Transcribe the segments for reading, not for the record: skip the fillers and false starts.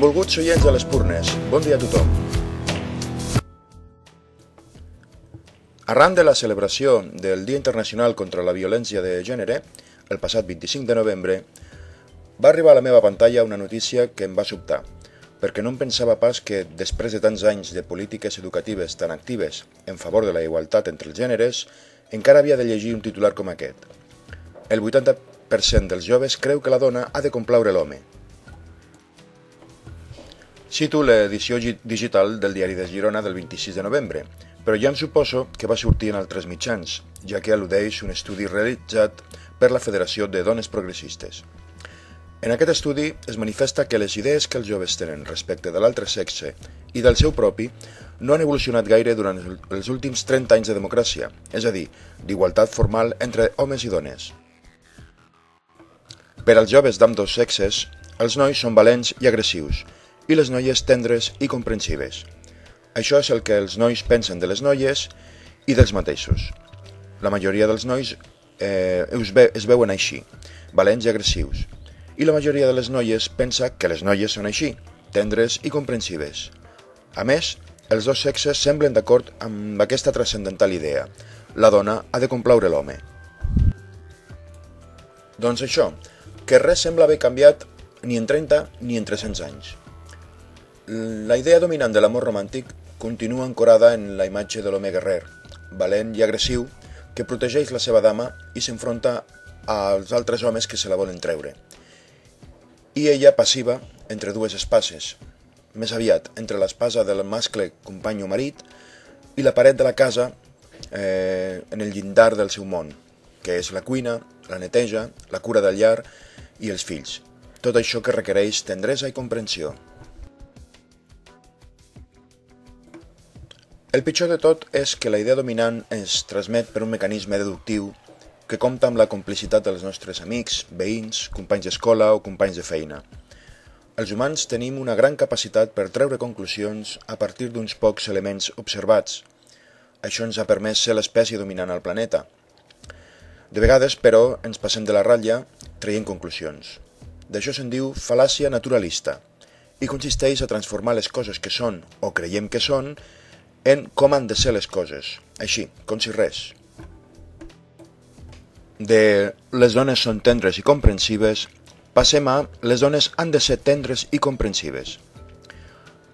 Benvolguts oients de l'Espurnes, bon dia a tothom. Arran de la celebració del Dia Internacional contra la Violència de Gènere, el passat 25 de novembre, va arribar a la meva pantalla una notícia que em va sobtar, perquè no em pensava pas que, després de tants anys de polítiques educatives tan actives en favor de la igualtat entre els gèneres, encara havia de llegir un titular com aquest. El 80% dels joves creu que la dona ha de complaure l'home. Cito l'edició digital del Diari de Girona del 26 de novembre, però ja em suposo que va sortir en altres mitjans, ja que al·ludeix un estudi realitzat per la Federació de Dones Progressistes. En aquest estudi es manifesta que les idees que els joves tenen respecte de l'altre sexe i del seu propi no han evolucionat gaire durant els últims 30 anys de democràcia, és a dir, d'igualtat formal entre homes i dones. Per als joves d'ambdós sexes, els nois són valents i agressius, i les noies tendres i comprensives. Això és el que els nois pensen de les noies i dels mateixos. La majoria dels nois es veuen així, valents i agressius, i la majoria de les noies pensa que les noies són així, tendres i comprensives. A més, els dos sexes semblen d'acord amb aquesta transcendental idea. La dona ha de complaure l'home. Doncs això, que res sembla haver canviat ni en 30 ni en 300 anys. La idea dominant de l'amor romàntic continua ancorada en la imatge de l'home guerrer, valent i agressiu, que protegeix la seva dama i s'enfronta als altres homes que se la volen treure. I ella passiva entre dues espases, més aviat entre l'espasa del mascle company o marit i la paret de la casa en el llindar del seu món, que és la cuina, la neteja, la cura del llar i els fills. Tot això que requereix tendresa i comprensió. El pitjor de tot és que la idea dominant es transmet per un mecanisme deductiu que compta amb la complicitat dels nostres amics, veïns, companys d'escola o companys de feina. Els humans tenim una gran capacitat per treure conclusions a partir d'uns pocs elements observats. Això ens ha permès ser l'espècie dominant al planeta. De vegades, però, ens passem de la ratlla traient conclusions. D'això se'n diu fal·làcia naturalista i consisteix a transformar les coses que són o creiem que són en com han de ser les coses, així, com si res. De les dones són tendres i comprensives, passem a les dones han de ser tendres i comprensives.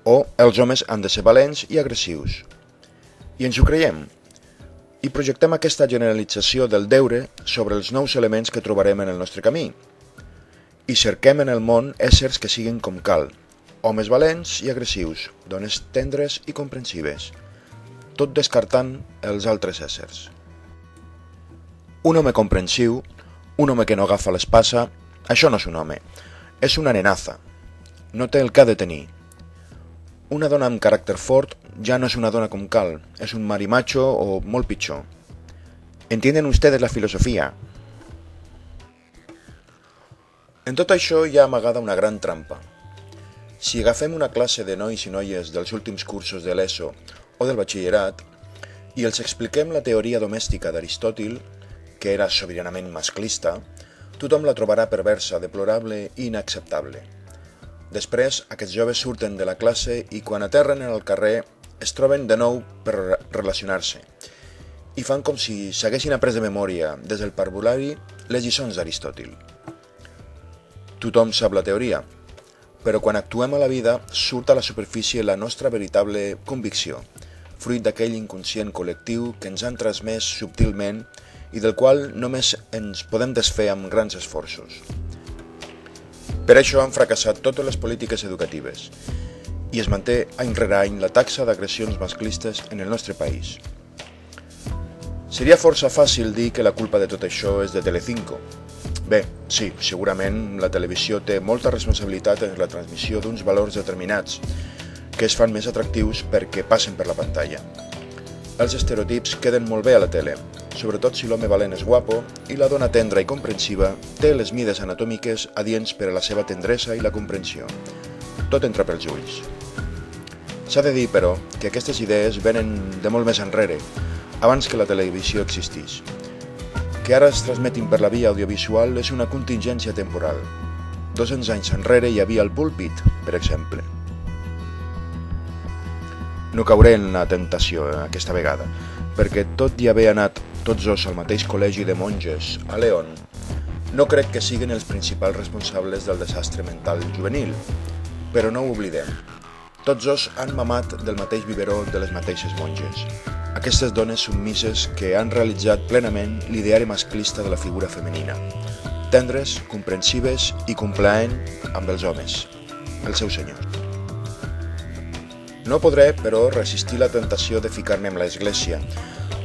O els homes han de ser valents i agressius. I ens ho creiem. I projectem aquesta generalització del deure sobre els nous elements que trobarem en el nostre camí. I cerquem en el món éssers que siguin com cal, homes valents i agressius, dones tendres i comprensives, tot descartant els altres éssers. Un home comprensiu, un home que no agafa l'espasa, això no és un home, és una nenaza, no té el que ha de tenir. Una dona amb caràcter fort ja no és una dona com cal, és un marimacho o molt pitjor. ¿Entienden ustedes la filosofía? En tot això hi ha amagada una gran trampa. Si agafem una classe de nois i noies dels últims cursos de l'ESO o del batxillerat i els expliquem la teoria domèstica d'Aristòtil, que era sobiranament masclista, tothom la trobarà perversa, deplorable i inacceptable. Després, aquests joves surten de la classe i quan aterren en el carrer es troben de nou per relacionar-se i fan com si s'haguessin après de memòria des del parvulari les lliçons d'Aristòtil. Tothom sap la teoria, però quan actuem a la vida surt a la superfície la nostra veritable convicció, fruit d'aquell inconscient col·lectiu que ens han transmès subtilment i del qual només ens podem desfer amb grans esforços. Per això han fracassat totes les polítiques educatives i es manté any rere any la taxa d'agressions masclistes en el nostre país. Seria força fàcil dir que la culpa de tot això és de Telecinco. Bé, sí, segurament la televisió té molta responsabilitat en la transmissió d'uns valors determinats que es fan més atractius perquè passen per la pantalla. Els estereotips queden molt bé a la tele, sobretot si l'home valent és guapo i la dona tendra i comprensiva té les mides anatòmiques adients per a la seva tendresa i la comprensió. Tot entra pels ulls. S'ha de dir, però, que aquestes idees venen de molt més enrere, abans que la televisió existís. Que ara es transmetin per la via audiovisual és una contingència temporal. 200 anys enrere hi havia el púlpit per exemple. No cauré en la tentació aquesta vegada, perquè tot i haver anat tots dos al mateix col·legi de monges a León, no crec que siguin els principals responsables del desastre mental juvenil, però no ho oblidem. Tots dos han mamat del mateix biberó de les mateixes monges, aquestes dones submises que han realitzat plenament l'ideari masclista de la figura femenina, tendres, comprensives i complaent amb els homes, els seus senyors. No podré, però, resistir la tentació de ficar-me amb l'Església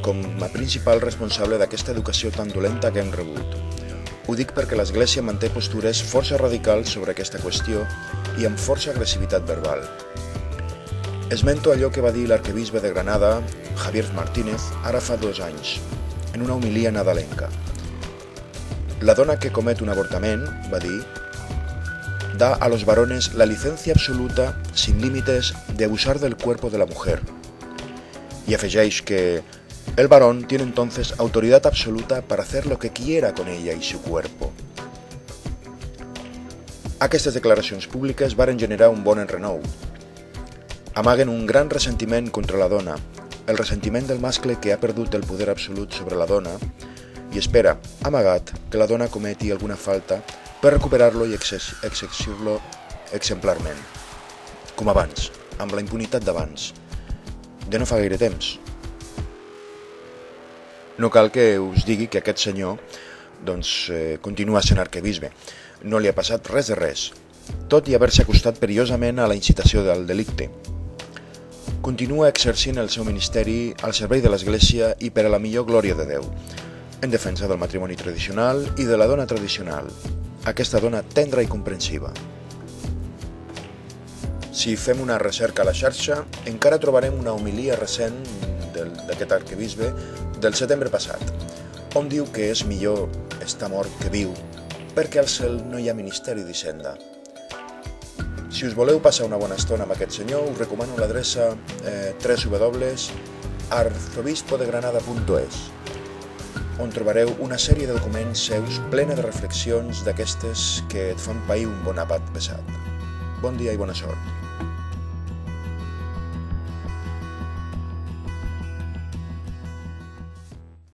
com a principal responsable d'aquesta educació tan dolenta que hem rebut. Ho dic perquè l'Església manté postures força radicals sobre aquesta qüestió i amb força agressivitat verbal. Esmento allò que va dir l'arquebisbe de Granada, Javier Martínez, ara fa 2 anys, en una homilia nadalenca. La dona que comet un avortament, va dir, da a los varones la licencia absoluta, sin límites, de abusar del cuerpo de la mujer. Y afegeix que el varón tiene entonces autoridad absoluta para hacer lo que quiera con ella y su cuerpo. Aquestes declaracions públiques varen generar un bon enrenou. Amaguen un gran ressentiment contra la dona, el ressentiment del mascle que ha perdut el poder absolut sobre la dona i espera, amagat, que la dona cometi alguna falta per recuperar-lo i exercir-lo exemplarment, com abans, amb la impunitat d'abans, de no fa gaire temps. No cal que us digui que aquest senyor continua sent arquebisbe. No li ha passat res de res, tot i haver-se acostat perillosament a la incitació del delicte. Continua exercint el seu ministeri al servei de l'Església i per a la millor glòria de Déu, en defensa del matrimoni tradicional i de la dona tradicional, aquesta dona tendra i comprensiva. Si fem una recerca a la xarxa, encara trobarem una homilia recent d'aquest arquebisbe del setembre passat, on diu que és millor estar mort que viu, perquè al cel no hi ha ministeri d'Hisenda. Si us voleu passar una bona estona amb aquest senyor, us recomano l'adreça www.arzobispodegranada.es, on trobareu una sèrie de documents seus plena de reflexions d'aquestes que et fan pair un bon àpat pesat. Bon dia i bona sort.